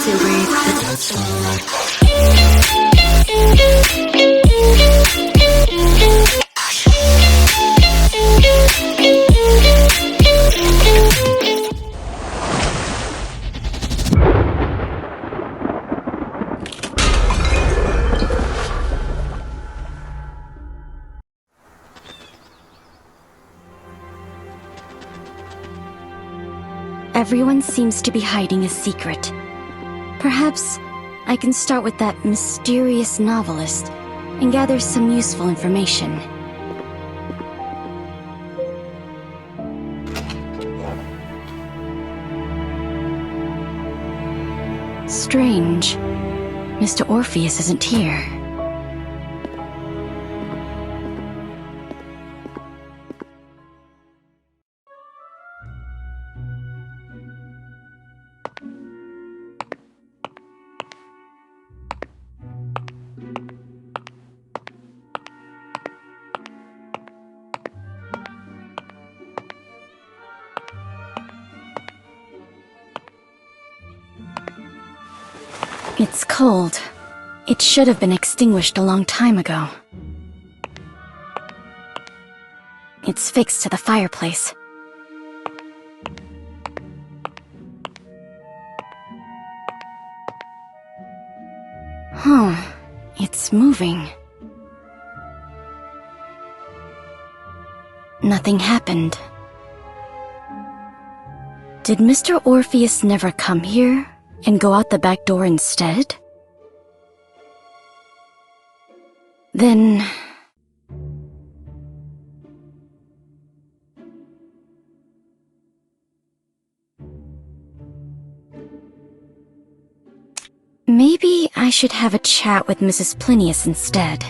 and breathe. Everyone seems to be hiding a secret. Perhaps I can start with that mysterious novelist and gather some useful information. Strange. Mr. Orpheus isn't here. It's cold. It should have been extinguished a long time ago. It's fixed to the fireplace. Huh. It's moving. Nothing happened. Did Mr. Orpheus never come here and go out the back door instead? Then... maybe I should have a chat with Mrs. Plinius instead.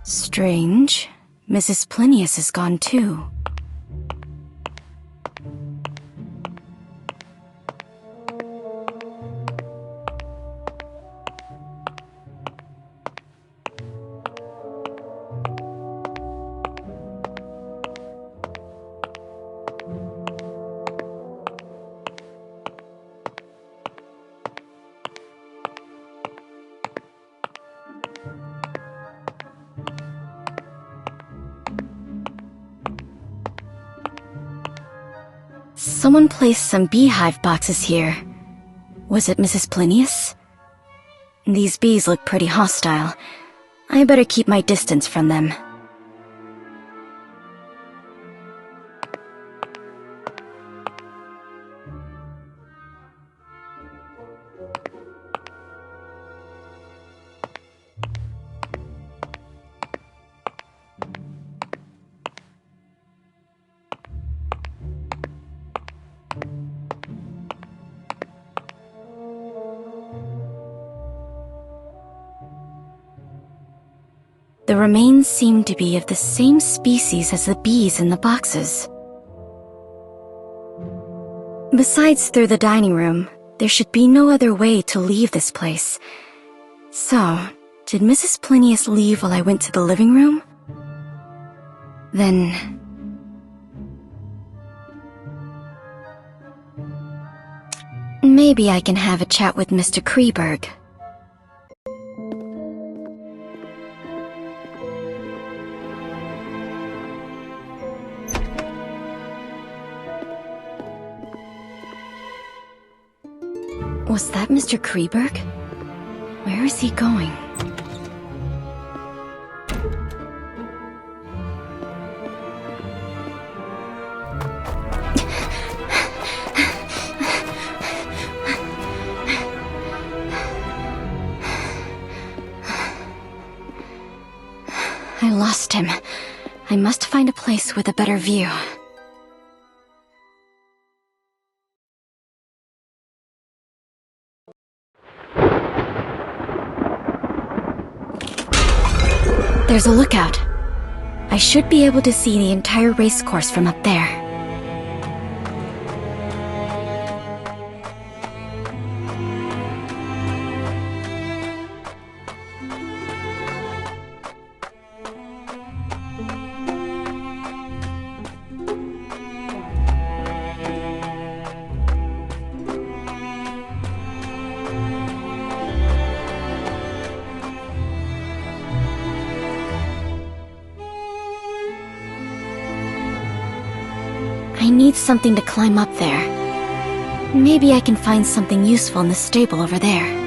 Strange. Mrs. Plinius is gone too. Someone placed some beehive boxes here. Was it Mrs. Plinius? These bees look pretty hostile. I better keep my distance from them. The remains seem to be of the same species as the bees in the boxes. Besides through the dining room, there should be no other way to leave this place. So, did Mrs. Plinius leave while I went to the living room? Then... maybe I can have a chat with Mr. Kreberg. Was that Mr. Kreberg? Where is he going? I lost him. I must find a place with a better view. There's a lookout. I should be able to see the entire race course from up there. I need something to climb up there. Maybe I can find something useful in the stable over there.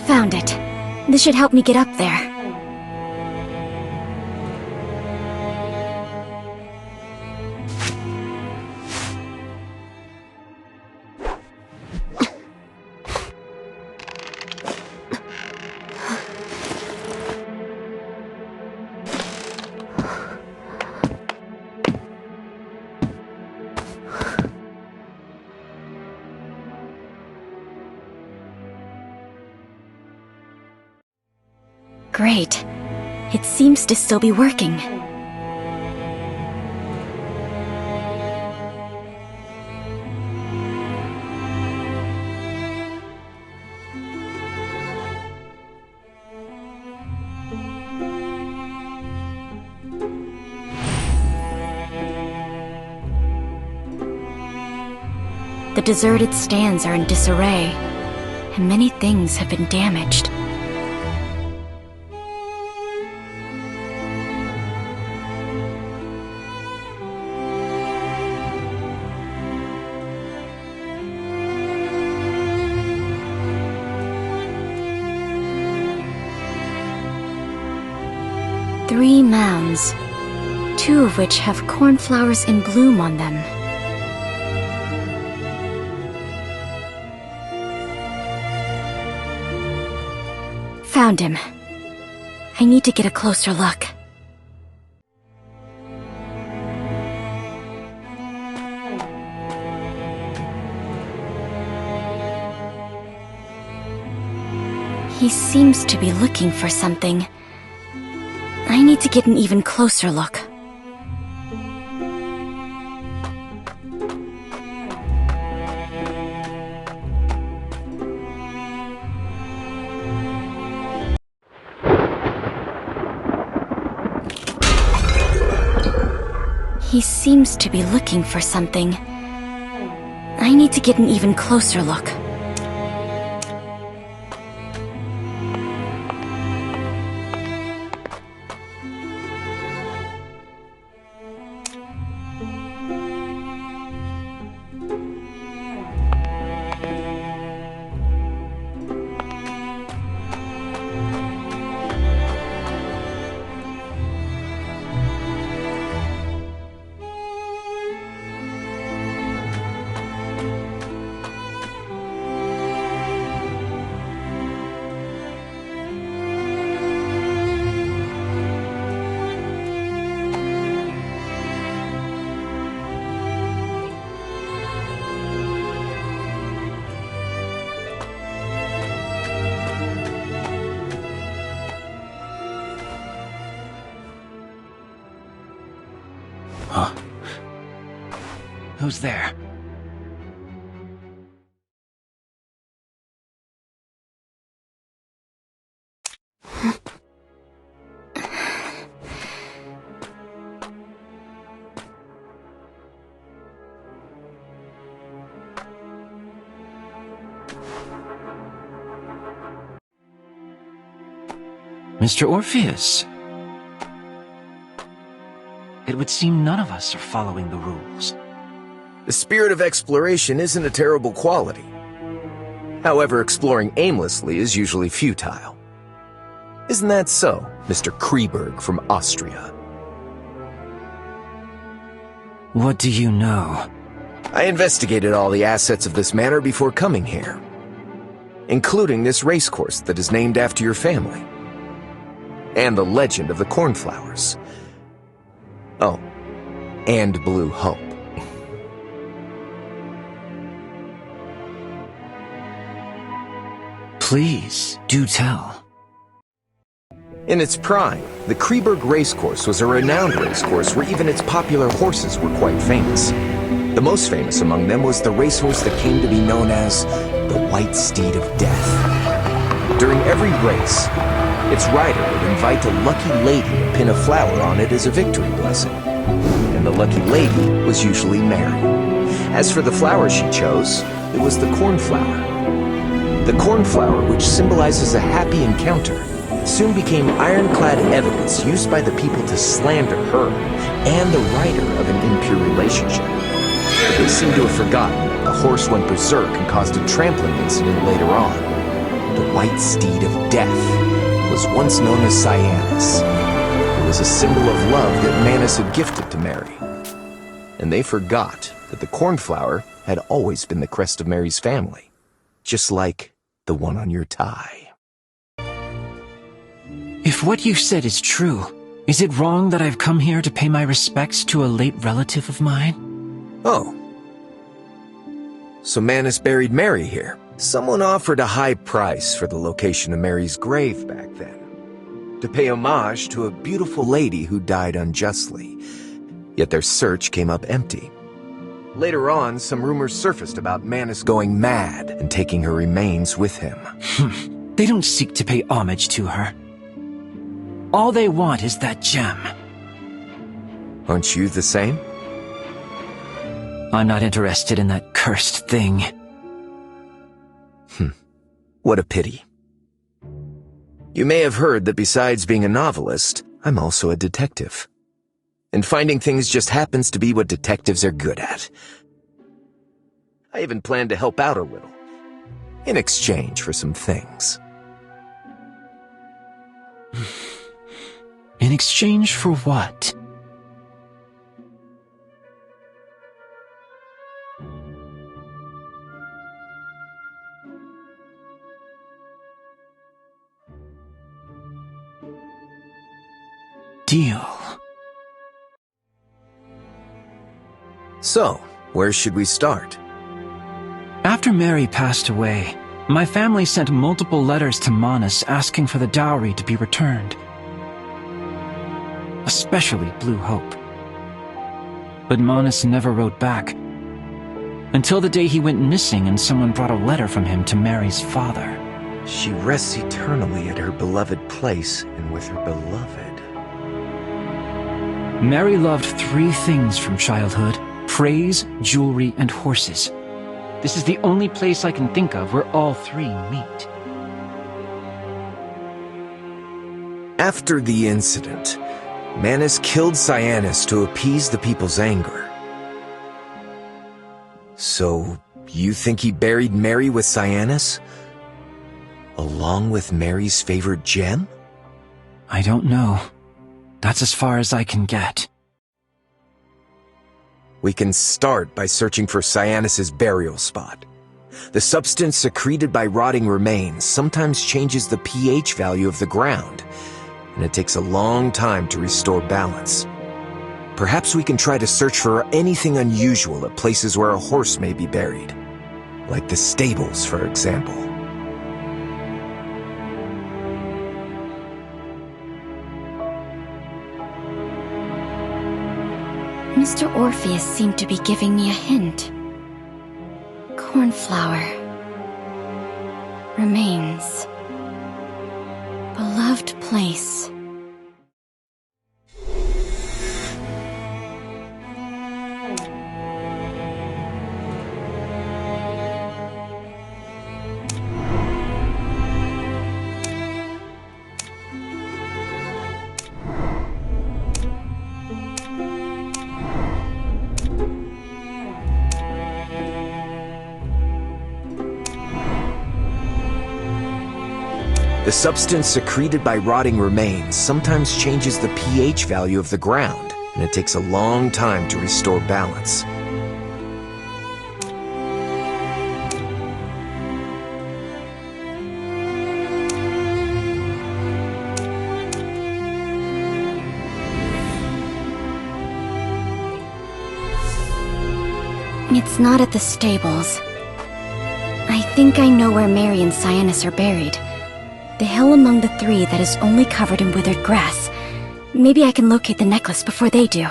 Found it. This should help me get up there. Great. It seems to still be working. The deserted stands are in disarray, and many things have been damaged. Three mounds, two of which have cornflowers in bloom on them. Found him. I need to get a closer look. He seems to be looking for something. I need to get an even closer look. He seems to be looking for something. I need to get an even closer look. Huh? Who's there? Mr. Orpheus. It would seem none of us are following the rules. The spirit of exploration isn't a terrible quality. However, exploring aimlessly is usually futile. Isn't that so, Mr. Kreberg from Austria? What do you know? I investigated all the assets of this manor before coming here, including this racecourse that is named after your family, and the legend of the cornflowers. Oh, and Blue Hope. Please, do tell. In its prime, the Kreberg racecourse was a renowned racecourse where even its popular horses were quite famous. The most famous among them was the racehorse that came to be known as the White Steed of Death. During every race, its rider would invite a lucky lady to pin a flower on it as a victory blessing. And the lucky lady was usually Mary. As for the flower she chose, it was the cornflower. The cornflower, which symbolizes a happy encounter, soon became ironclad evidence used by the people to slander her and the rider of an impure relationship. But they seem to have forgotten that the horse went berserk and caused a trampling incident later on. The white steed of death was once known as Cyanus. It was a symbol of love that Manus had gifted to Mary. And they forgot that the cornflower had always been the crest of Mary's family, just like the one on your tie. If what you said is true, is it wrong that I've come here to pay my respects to a late relative of mine? Oh. So Manus buried Mary here. Someone offered a high price for the location of Mary's grave back then, to pay homage to a beautiful lady who died unjustly. Yet their search came up empty. Later on, some rumors surfaced about Manus going mad and taking her remains with him. They don't seek to pay homage to her. All they want is that gem. Aren't you the same? I'm not interested in that cursed thing. What a pity. You may have heard that besides being a novelist, I'm also a detective. And finding things just happens to be what detectives are good at. I even plan to help out a little, in exchange for some things. In exchange for what? Deal. So, where should we start? After Mary passed away, my family sent multiple letters to Manus asking for the dowry to be returned. Especially Blue Hope. But Manus never wrote back, until the day he went missing and someone brought a letter from him to Mary's father. She rests eternally at her beloved place and with her beloved. Mary loved 3 things from childhood: praise, jewelry, and horses. This is the only place I can think of where all 3 meet. After the incident, Manus killed Cyanus to appease the people's anger. So, you think he buried Mary with Cyanus? Along with Mary's favorite gem? I don't know. That's as far as I can get. We can start by searching for Cyanus's burial spot. The substance secreted by rotting remains sometimes changes the pH value of the ground, and it takes a long time to restore balance. Perhaps we can try to search for anything unusual at places where a horse may be buried, like the stables, for example. Mr. Orpheus seemed to be giving me a hint. Cornflower. Remains. Beloved place. The substance secreted by rotting remains sometimes changes the pH value of the ground, and it takes a long time to restore balance. It's not at the stables. I think I know where Mary and Cyanus are buried. The hill among the 3 that is only covered in withered grass. Maybe I can locate the necklace before they do.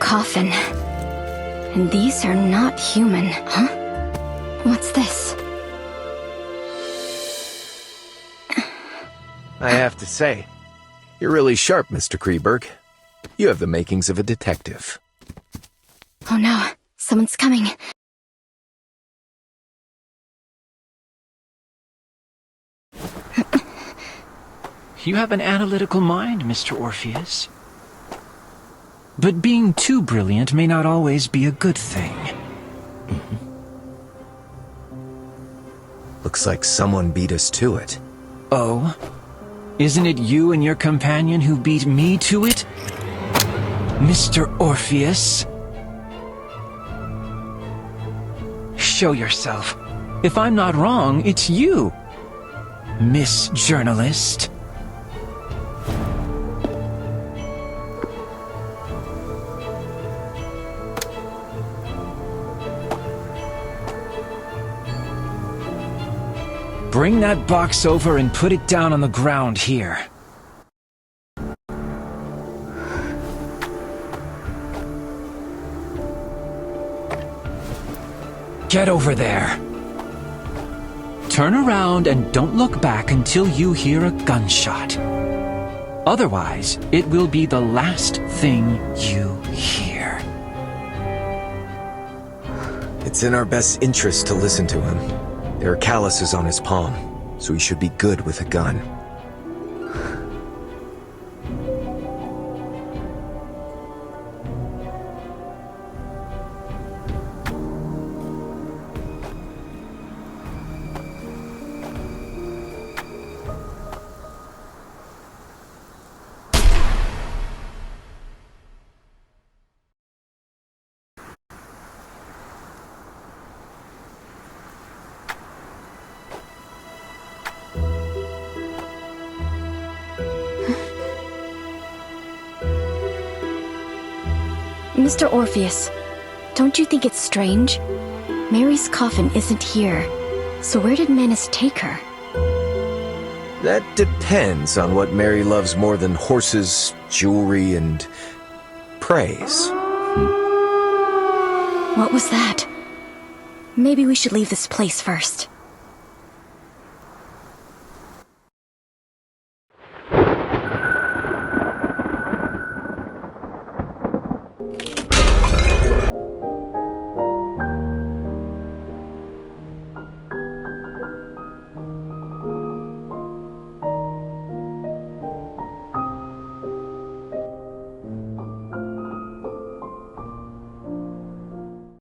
coffin. And these are not human, huh? What's this? I have to say, you're really sharp, Mr. Kreberg. You have the makings of a detective. Oh no, someone's coming. You have an analytical mind, Mr. Orpheus. But being too brilliant may not always be a good thing. Looks like someone beat us to it. Oh? Isn't it you and your companion who beat me to it? Mr. Orpheus? Show yourself. If I'm not wrong, it's you, Miss Journalist. Bring that box over and put it down on the ground here. Get over there. Turn around and don't look back until you hear a gunshot. Otherwise, it will be the last thing you hear. It's in our best interest to listen to him. There are calluses on his palm, so he should be good with a gun. Mr. Orpheus, don't you think it's strange? Mary's coffin isn't here, so where did Manus take her? That depends on what Mary loves more than horses, jewelry, and praise. What was that? Maybe we should leave this place first.